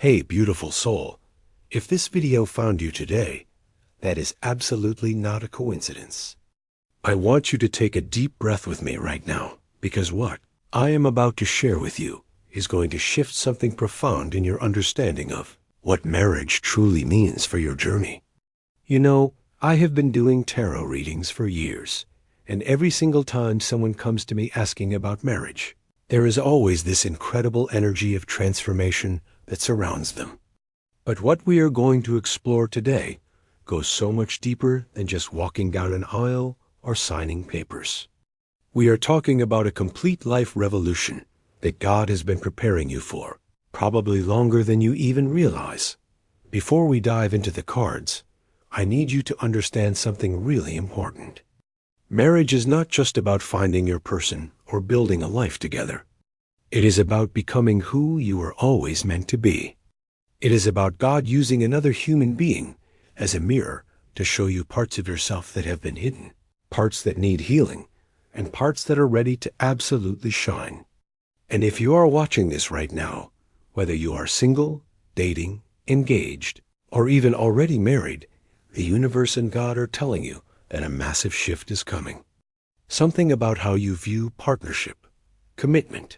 Hey, beautiful soul. If this video found you today, that is absolutely not a coincidence. I want you to take a deep breath with me right now, because what I am about to share with you is going to shift something profound in your understanding of what marriage truly means for your journey. You know, I have been doing tarot readings for years, and every single time someone comes to me asking about marriage, there is always this incredible energy of transformation that surrounds them. But what we are going to explore today goes so much deeper than just walking down an aisle or signing papers. We are talking about a complete life revolution that God has been preparing you for, probably longer than you even realize. Before we dive into the cards, I need you to understand something really important. Marriage is not just about finding your person or building a life together. It is about becoming who you were always meant to be. It is about God using another human being as a mirror to show you parts of yourself that have been hidden, parts that need healing, and parts that are ready to absolutely shine. And if you are watching this right now, whether you are single, dating, engaged, or even already married, the universe and God are telling you that a massive shift is coming. Something about how you view partnership, commitment,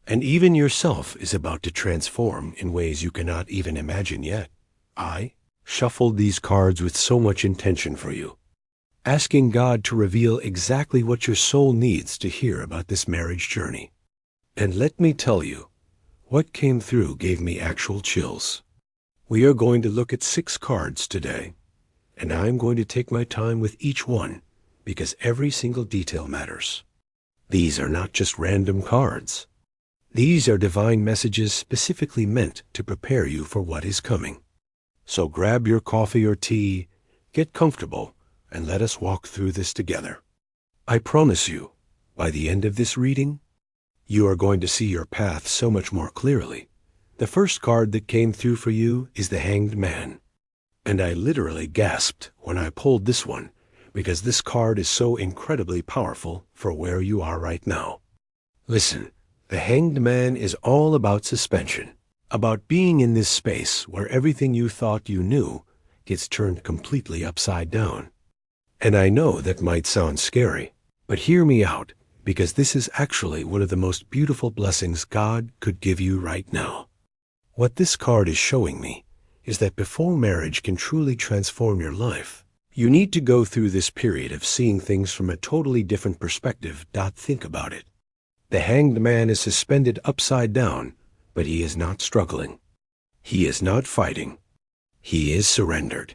and even yourself is about to transform in ways you cannot even imagine yet. I shuffled these cards with so much intention for you, asking God to reveal exactly what your soul needs to hear about this marriage journey. And let me tell you, what came through gave me actual chills. We are going to look at 6 cards today, and I'm going to take my time with each one because every single detail matters. These are not just random cards. These are divine messages specifically meant to prepare you for what is coming. So grab your coffee or tea, get comfortable, and let us walk through this together. I promise you, by the end of this reading, you are going to see your path so much more clearly. The first card that came through for you is the Hanged Man. And I literally gasped when I pulled this one because this card is so incredibly powerful for where you are right now. Listen. The Hanged Man is all about suspension, about being in this space where everything you thought you knew gets turned completely upside down. And I know that might sound scary, but hear me out, because this is actually one of the most beautiful blessings God could give you right now. What this card is showing me is that before marriage can truly transform your life, you need to go through this period of seeing things from a totally different perspective. Think about it. The Hanged Man is suspended upside down, but he is not struggling. He is not fighting. He is surrendered.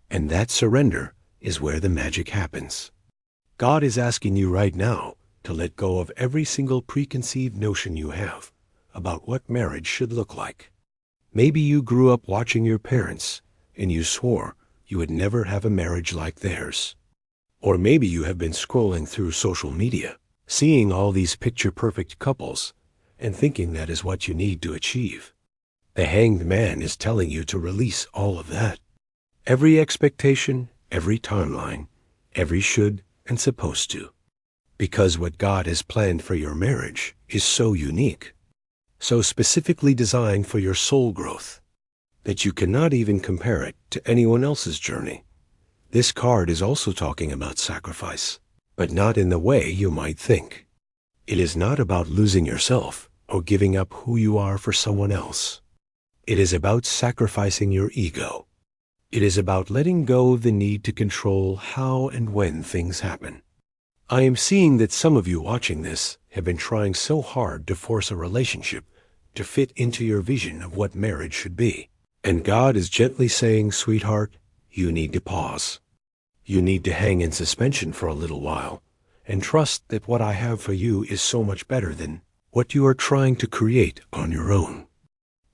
And that surrender is where the magic happens. God is asking you right now to let go of every single preconceived notion you have about what marriage should look like. Maybe you grew up watching your parents, and you swore you would never have a marriage like theirs. Or maybe you have been scrolling through social media, seeing all these picture-perfect couples, and thinking that is what you need to achieve. The Hanged Man is telling you to release all of that. Every expectation, every timeline, every should and supposed to. Because what God has planned for your marriage is so unique, so specifically designed for your soul growth, that you cannot even compare it to anyone else's journey. This card is also talking about sacrifice, but not in the way you might think. It is not about losing yourself or giving up who you are for someone else. It is about sacrificing your ego. It is about letting go of the need to control how and when things happen. I am seeing that some of you watching this have been trying so hard to force a relationship to fit into your vision of what marriage should be. And God is gently saying, sweetheart, you need to pause. You need to hang in suspension for a little while and trust that what I have for you is so much better than what you are trying to create on your own.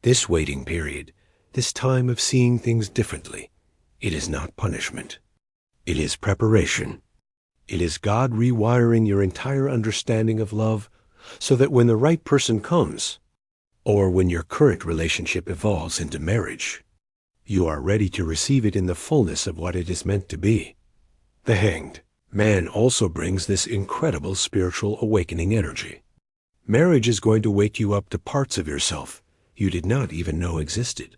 This waiting period, this time of seeing things differently, it is not punishment. It is preparation. It is God rewiring your entire understanding of love so that when the right person comes, or when your current relationship evolves into marriage, you are ready to receive it in the fullness of what it is meant to be. The Hanged Man also brings this incredible spiritual awakening energy. Marriage is going to wake you up to parts of yourself you did not even know existed.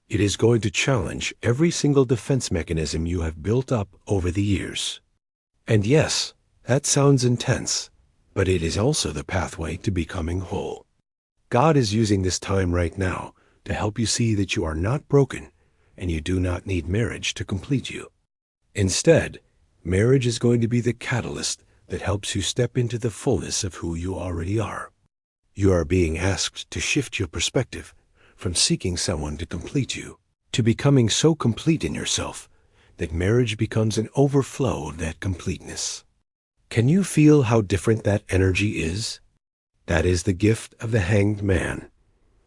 It is going to challenge every single defense mechanism you have built up over the years. And yes, that sounds intense, but it is also the pathway to becoming whole. God is using this time right now to help you see that you are not broken and you do not need marriage to complete you. Instead, marriage is going to be the catalyst that helps you step into the fullness of who you already are. You are being asked to shift your perspective from seeking someone to complete you to becoming so complete in yourself that marriage becomes an overflow of that completeness. Can you feel how different that energy is? That is the gift of the hanged man.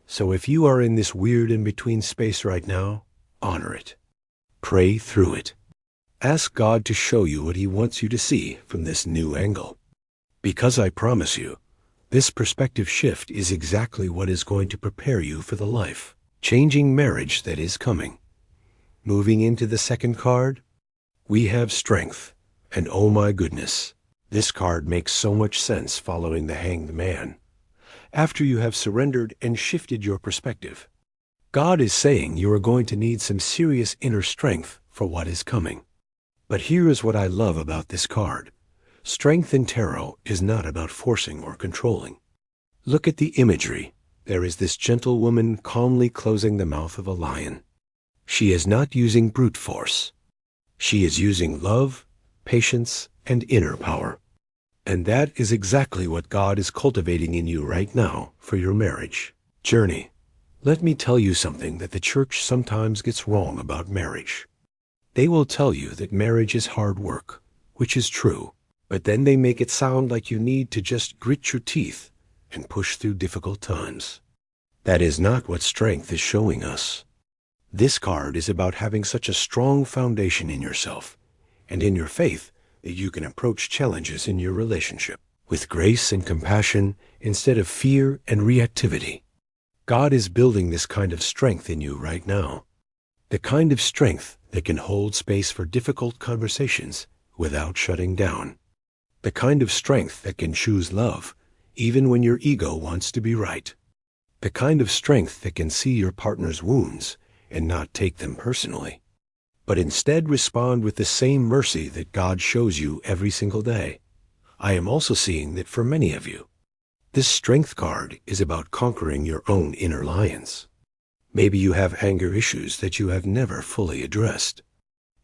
So if you are in this weird in-between space right now, honor it. Pray through it. Ask God to show you what He wants you to see from this new angle. Because I promise you, this perspective shift is exactly what is going to prepare you for the life-changing marriage that is coming. Moving into the second card, we have strength. And oh my goodness, this card makes so much sense following the hanged man. After you have surrendered and shifted your perspective, God is saying you are going to need some serious inner strength for what is coming. But here is what I love about this card. Strength in tarot is not about forcing or controlling. Look at the imagery. There is this gentle woman calmly closing the mouth of a lion. She is not using brute force. She is using love, patience, and inner power. And that is exactly what God is cultivating in you right now for your marriage journey. Let me tell you something that the church sometimes gets wrong about marriage. They will tell you that marriage is hard work, which is true, but then they make it sound like you need to just grit your teeth and push through difficult times. That is not what strength is showing us. This card is about having such a strong foundation in yourself and in your faith that you can approach challenges in your relationship with grace and compassion instead of fear and reactivity. God is building this kind of strength in you right now. The kind of strength that can hold space for difficult conversations without shutting down. The kind of strength that can choose love even when your ego wants to be right. The kind of strength that can see your partner's wounds and not take them personally, but instead respond with the same mercy that God shows you every single day. I am also seeing that for many of you, this strength card is about conquering your own inner lions. Maybe you have anger issues that you have never fully addressed.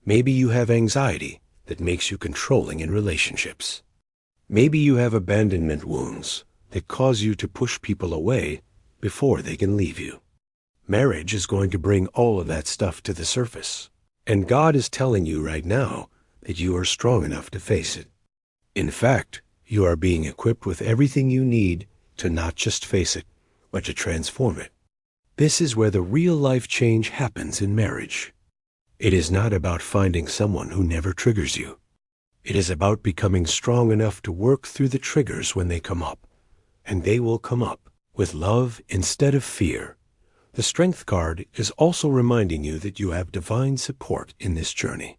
Maybe you have anxiety that makes you controlling in relationships. Maybe you have abandonment wounds that cause you to push people away before they can leave you. Marriage is going to bring all of that stuff to the surface. And God is telling you right now that you are strong enough to face it. In fact, you are being equipped with everything you need to not just face it, but to transform it. This is where the real life change happens in marriage. It is not about finding someone who never triggers you. It is about becoming strong enough to work through the triggers when they come up. And they will come up with love instead of fear. The Strength card is also reminding you that you have divine support in this journey.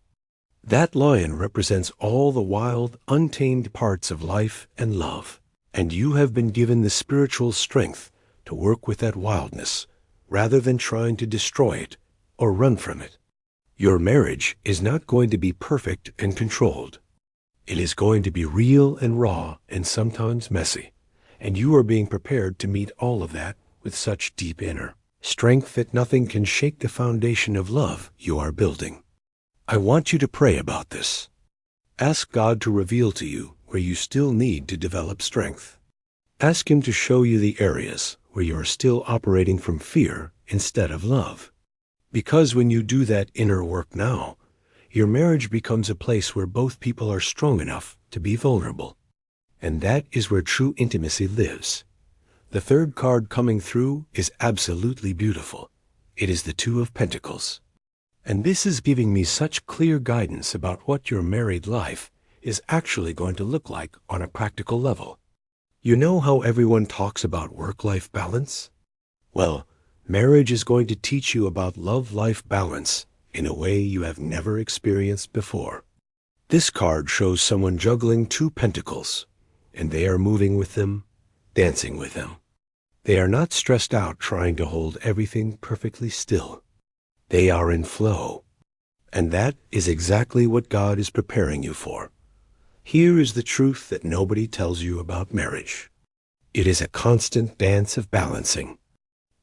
That lion represents all the wild, untamed parts of life and love, and you have been given the spiritual strength to work with that wildness rather than trying to destroy it or run from it. Your marriage is not going to be perfect and controlled. It is going to be real and raw and sometimes messy, and you are being prepared to meet all of that with such deep inner strength that nothing can shake the foundation of love you are building. I want you to pray about this. Ask God to reveal to you where you still need to develop strength. Ask Him to show you the areas where you are still operating from fear instead of love. Because when you do that inner work now, your marriage becomes a place where both people are strong enough to be vulnerable. And that is where true intimacy lives. The third card coming through is absolutely beautiful. It is the Two of Pentacles. And this is giving me such clear guidance about what your married life is actually going to look like on a practical level. You know how everyone talks about work-life balance? Well, marriage is going to teach you about love-life balance in a way you have never experienced before. This card shows someone juggling two pentacles, and they are moving with them, dancing with them. They are not stressed out trying to hold everything perfectly still. They are in flow. And that is exactly what God is preparing you for. Here is the truth that nobody tells you about marriage. It is a constant dance of balancing.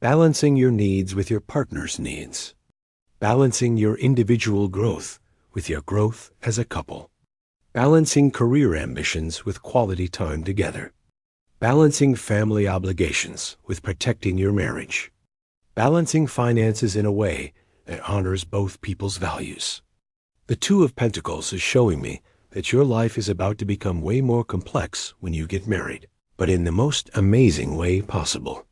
Balancing your needs with your partner's needs. Balancing your individual growth with your growth as a couple. Balancing career ambitions with quality time together. Balancing family obligations with protecting your marriage. Balancing finances in a way that honors both people's values. The Two of Pentacles is showing me that your life is about to become way more complex when you get married, but in the most amazing way possible.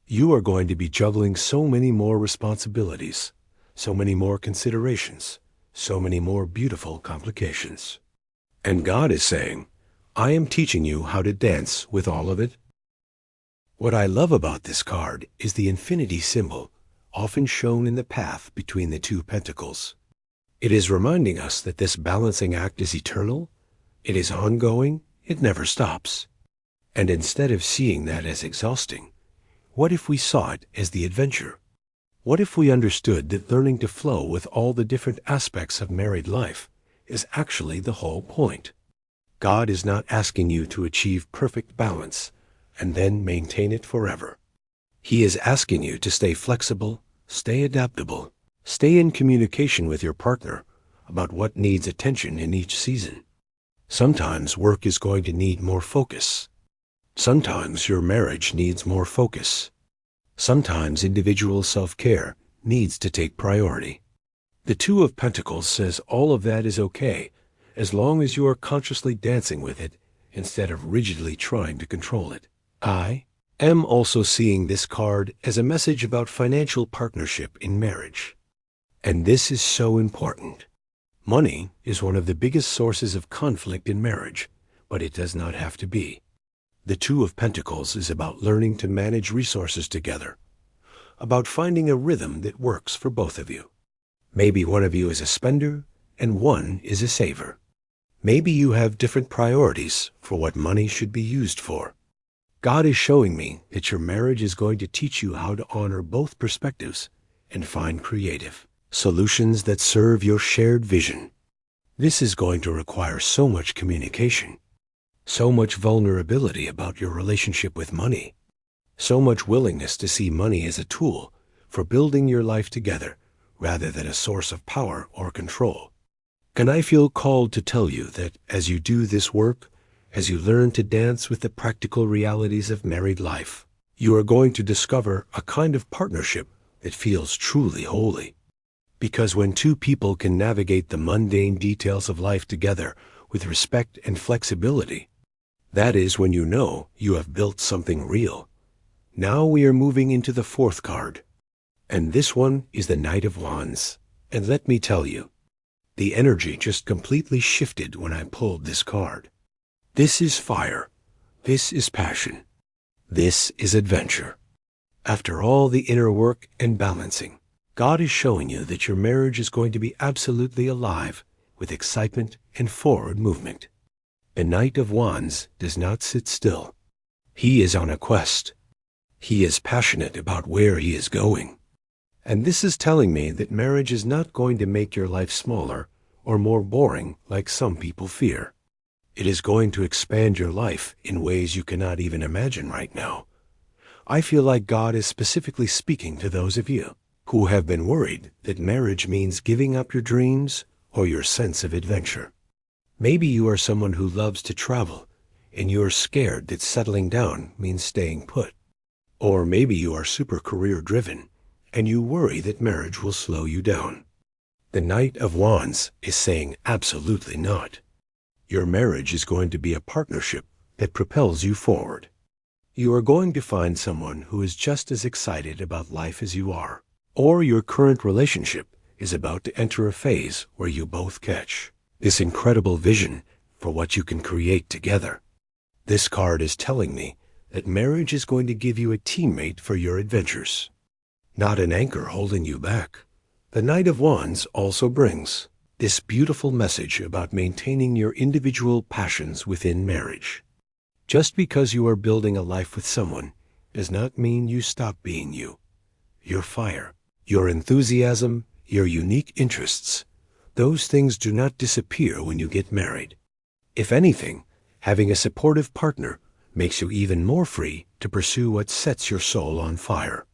You are going to be juggling so many more responsibilities, so many more considerations, so many more beautiful complications. And God is saying, I am teaching you how to dance with all of it. What I love about this card is the infinity symbol, often shown in the path between the two pentacles. It is reminding us that this balancing act is eternal, it is ongoing, it never stops. And instead of seeing that as exhausting, what if we saw it as the adventure? What if we understood that learning to flow with all the different aspects of married life is actually the whole point? God is not asking you to achieve perfect balance and then maintain it forever. He is asking you to stay flexible, stay adaptable, stay in communication with your partner about what needs attention in each season. Sometimes work is going to need more focus. Sometimes your marriage needs more focus. Sometimes individual self-care needs to take priority. The Two of Pentacles says all of that is okay, as long as you are consciously dancing with it instead of rigidly trying to control it. I am also seeing this card as a message about financial partnership in marriage. And this is so important. Money is one of the biggest sources of conflict in marriage, but it does not have to be. The Two of Pentacles is about learning to manage resources together, about finding a rhythm that works for both of you. Maybe one of you is a spender and one is a saver. Maybe you have different priorities for what money should be used for. God is showing me that your marriage is going to teach you how to honor both perspectives and find creative solutions that serve your shared vision. This is going to require so much communication, so much vulnerability about your relationship with money, so much willingness to see money as a tool for building your life together rather than a source of power or control. And I feel called to tell you that as you do this work, as you learn to dance with the practical realities of married life, you are going to discover a kind of partnership that feels truly holy. Because when two people can navigate the mundane details of life together with respect and flexibility, that is when you know you have built something real. Now we are moving into the fourth card. And this one is the Knight of Wands. And let me tell you, the energy just completely shifted when I pulled this card. This is fire. This is passion. This is adventure. After all the inner work and balancing, God is showing you that your marriage is going to be absolutely alive with excitement and forward movement. The Knight of Wands does not sit still. He is on a quest. He is passionate about where he is going. And this is telling me that marriage is not going to make your life smaller or more boring like some people fear. It is going to expand your life in ways you cannot even imagine right now. I feel like God is specifically speaking to those of you who have been worried that marriage means giving up your dreams or your sense of adventure. Maybe you are someone who loves to travel and you are scared that settling down means staying put. Or maybe you are super career driven and you worry that marriage will slow you down. The Knight of Wands is saying absolutely not. Your marriage is going to be a partnership that propels you forward. You are going to find someone who is just as excited about life as you are, or your current relationship is about to enter a phase where you both catch this incredible vision for what you can create together. This card is telling me that marriage is going to give you a teammate for your adventures, not an anchor holding you back. The Knight of Wands also brings this beautiful message about maintaining your individual passions within marriage. Just because you are building a life with someone does not mean you stop being you. Your fire, your enthusiasm, your unique interests, those things do not disappear when you get married. If anything, having a supportive partner makes you even more free to pursue what sets your soul on fire.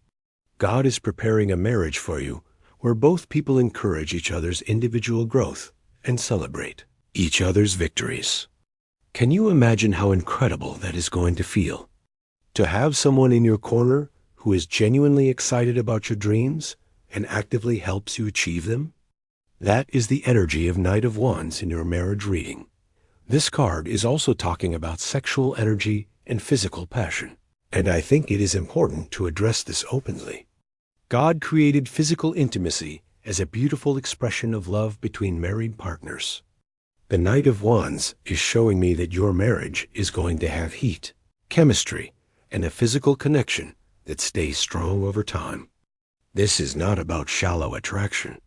God is preparing a marriage for you where both people encourage each other's individual growth and celebrate each other's victories. Can you imagine how incredible that is going to feel? To have someone in your corner who is genuinely excited about your dreams and actively helps you achieve them? That is the energy of Knight of Wands in your marriage reading. This card is also talking about sexual energy and physical passion, and I think it is important to address this openly. God created physical intimacy as a beautiful expression of love between married partners. The Knight of Wands is showing me that your marriage is going to have heat, chemistry, and a physical connection that stays strong over time. This is not about shallow attraction.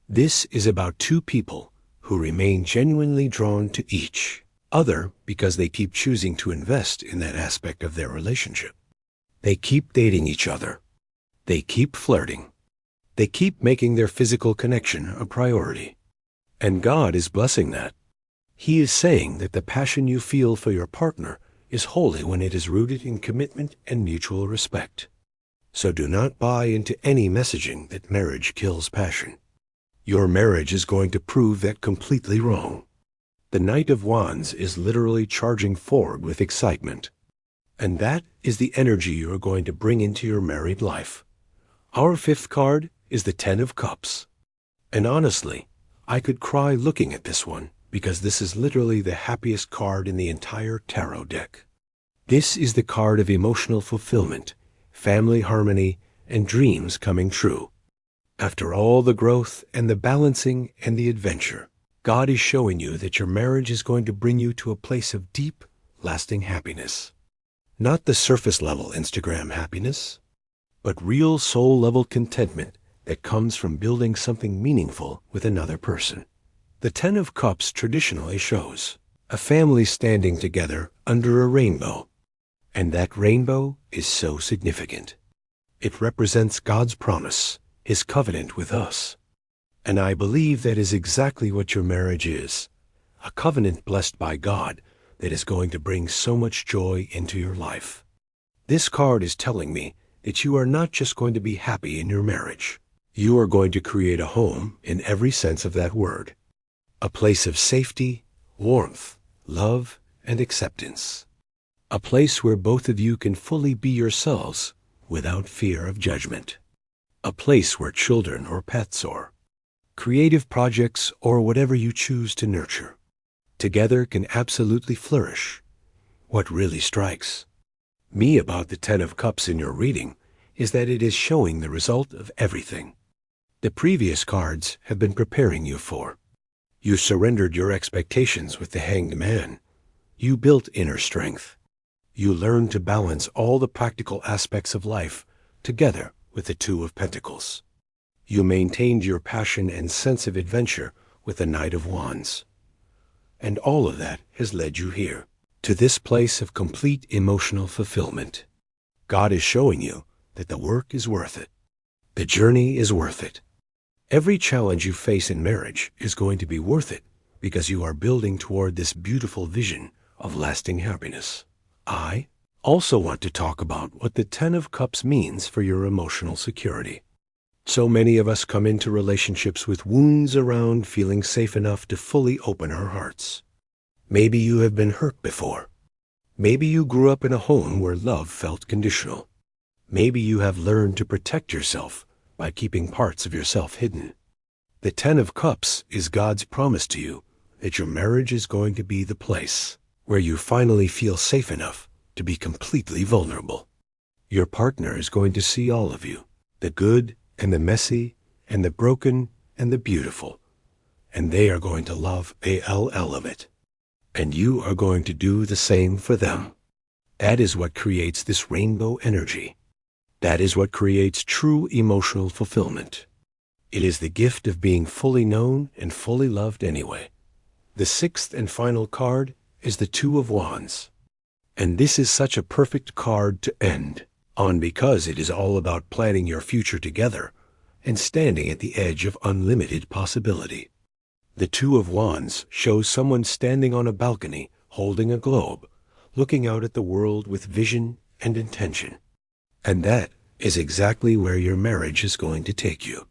This is about two people who remain genuinely drawn to each other because they keep choosing to invest in that aspect of their relationship. They keep dating each other. They keep flirting. They keep making their physical connection a priority. And God is blessing that. He is saying that the passion you feel for your partner is holy when it is rooted in commitment and mutual respect. So do not buy into any messaging that marriage kills passion. Your marriage is going to prove that completely wrong. The Knight of Wands is literally charging forward with excitement. And that is the energy you are going to bring into your married life. Our fifth card is the Ten of Cups. And honestly, I could cry looking at this one because this is literally the happiest card in the entire tarot deck. This is the card of emotional fulfillment, family harmony, and dreams coming true. After all the growth and the balancing and the adventure, God is showing you that your marriage is going to bring you to a place of deep, lasting happiness. Not the surface-level Instagram happiness, but real soul-level contentment that comes from building something meaningful with another person. The Ten of Cups traditionally shows a family standing together under a rainbow, and that rainbow is so significant. It represents God's promise, His covenant with us. And I believe that is exactly what your marriage is, a covenant blessed by God that is going to bring so much joy into your life. This card is telling me that you are not just going to be happy in your marriage. You are going to create a home in every sense of that word. A place of safety, warmth, love, and acceptance. A place where both of you can fully be yourselves without fear of judgment. A place where children or pets or creative projects or whatever you choose to nurture together can absolutely flourish. What really strikes me about the Ten of Cups in your reading is that it is showing the result of everything the previous cards have been preparing you for. You surrendered your expectations with the Hanged Man. You built inner strength. You learned to balance all the practical aspects of life together with the Two of Pentacles. You maintained your passion and sense of adventure with the Knight of Wands. And all of that has led you here, to this place of complete emotional fulfillment. God is showing you that the work is worth it. The journey is worth it. Every challenge you face in marriage is going to be worth it because you are building toward this beautiful vision of lasting happiness. I also want to talk about what the Ten of Cups means for your emotional security. So many of us come into relationships with wounds around feeling safe enough to fully open our hearts. Maybe you have been hurt before. Maybe you grew up in a home where love felt conditional. Maybe you have learned to protect yourself by keeping parts of yourself hidden. The Ten of Cups is God's promise to you that your marriage is going to be the place where you finally feel safe enough to be completely vulnerable. Your partner is going to see all of you, the good and the messy and the broken and the beautiful, and they are going to love all of it. And you are going to do the same for them. That is what creates this rainbow energy. That is what creates true emotional fulfillment. It is the gift of being fully known and fully loved anyway. The sixth and final card is the Two of Wands. And this is such a perfect card to end On because it is all about planning your future together and standing at the edge of unlimited possibility. The Two of Wands shows someone standing on a balcony holding a globe, looking out at the world with vision and intention. And that is exactly where your marriage is going to take you.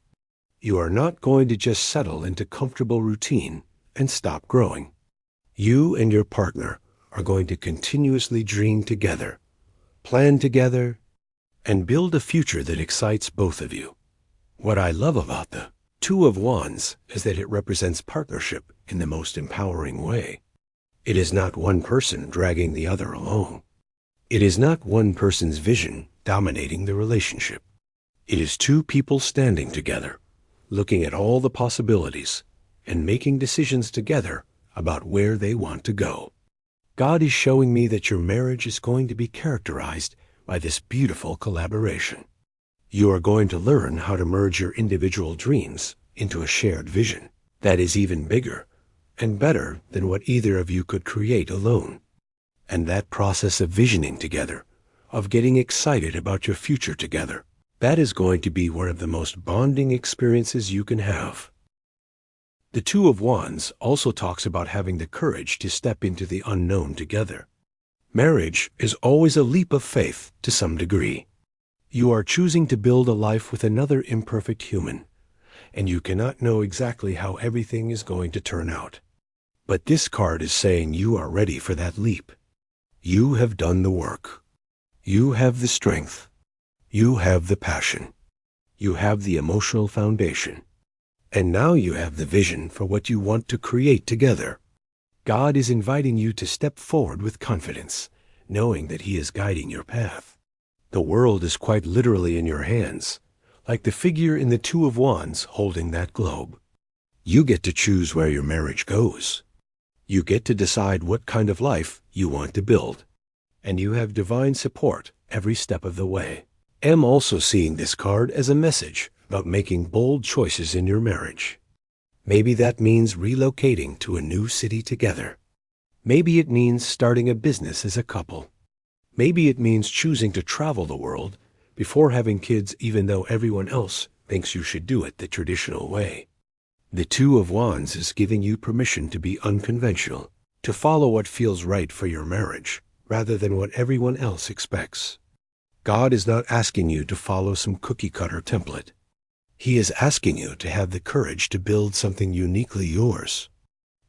You are not going to just settle into comfortable routine and stop growing. You and your partner are going to continuously dream together, plan together, and build a future that excites both of you. What I love about the Two of Wands is that it represents partnership in the most empowering way. It is not one person dragging the other along. It is not one person's vision dominating the relationship. It is two people standing together, looking at all the possibilities and making decisions together about where they want to go. God is showing me that your marriage is going to be characterized by this beautiful collaboration. You are going to learn how to merge your individual dreams into a shared vision that is even bigger and better than what either of you could create alone. And that process of visioning together, of getting excited about your future together, that is going to be one of the most bonding experiences you can have. The Two of Wands also talks about having the courage to step into the unknown together. Marriage is always a leap of faith to some degree. You are choosing to build a life with another imperfect human, and you cannot know exactly how everything is going to turn out. But this card is saying you are ready for that leap. You have done the work. You have the strength. You have the passion. You have the emotional foundation. And now you have the vision for what you want to create together. God is inviting you to step forward with confidence, knowing that He is guiding your path. The world is quite literally in your hands, like the figure in the Two of Wands holding that globe. You get to choose where your marriage goes. You get to decide what kind of life you want to build. And you have divine support every step of the way. I'm also seeing this card as a message about making bold choices in your marriage. Maybe that means relocating to a new city together. Maybe it means starting a business as a couple. Maybe it means choosing to travel the world before having kids, even though everyone else thinks you should do it the traditional way. The Two of Wands is giving you permission to be unconventional, to follow what feels right for your marriage, rather than what everyone else expects. God is not asking you to follow some cookie-cutter template. He is asking you to have the courage to build something uniquely yours.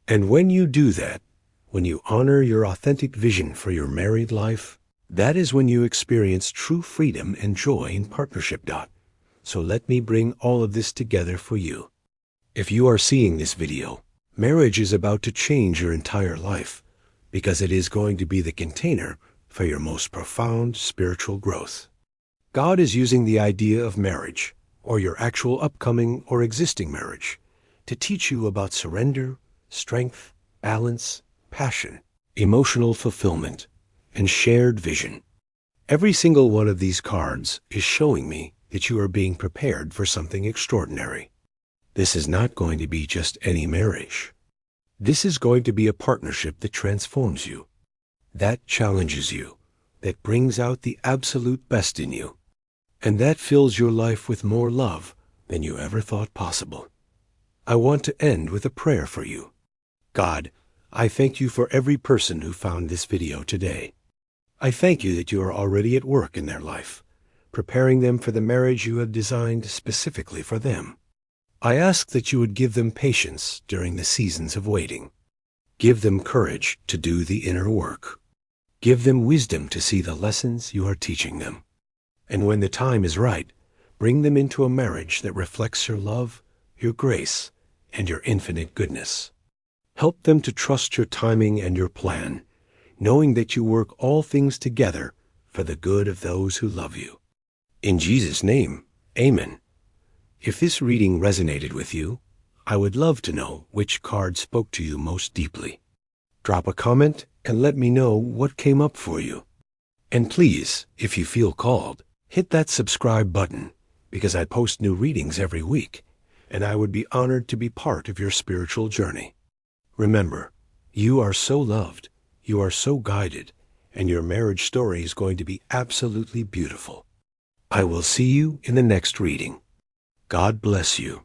And when you do that, when you honor your authentic vision for your married life, that is when you experience true freedom and joy in partnership. So let me bring all of this together for you. If you are seeing this video, marriage is about to change your entire life because it is going to be the container for your most profound spiritual growth. God is using the idea of marriage, or your actual upcoming or existing marriage, to teach you about surrender, strength, balance, passion, emotional fulfillment, and shared vision. Every single one of these cards is showing me that you are being prepared for something extraordinary. This is not going to be just any marriage. This is going to be a partnership that transforms you, that challenges you, that brings out the absolute best in you, and that fills your life with more love than you ever thought possible. I want to end with a prayer for you. God, I thank you for every person who found this video today. I thank you that you are already at work in their life, preparing them for the marriage you have designed specifically for them. I ask that you would give them patience during the seasons of waiting. Give them courage to do the inner work. Give them wisdom to see the lessons you are teaching them. And when the time is right, bring them into a marriage that reflects your love, your grace, and your infinite goodness. Help them to trust your timing and your plan, knowing that you work all things together for the good of those who love you. In Jesus' name, amen. If this reading resonated with you, I would love to know which card spoke to you most deeply. Drop a comment and let me know what came up for you. And please, if you feel called, hit that subscribe button, because I post new readings every week, and I would be honored to be part of your spiritual journey. Remember, you are so loved, you are so guided, and your marriage story is going to be absolutely beautiful. I will see you in the next reading. God bless you.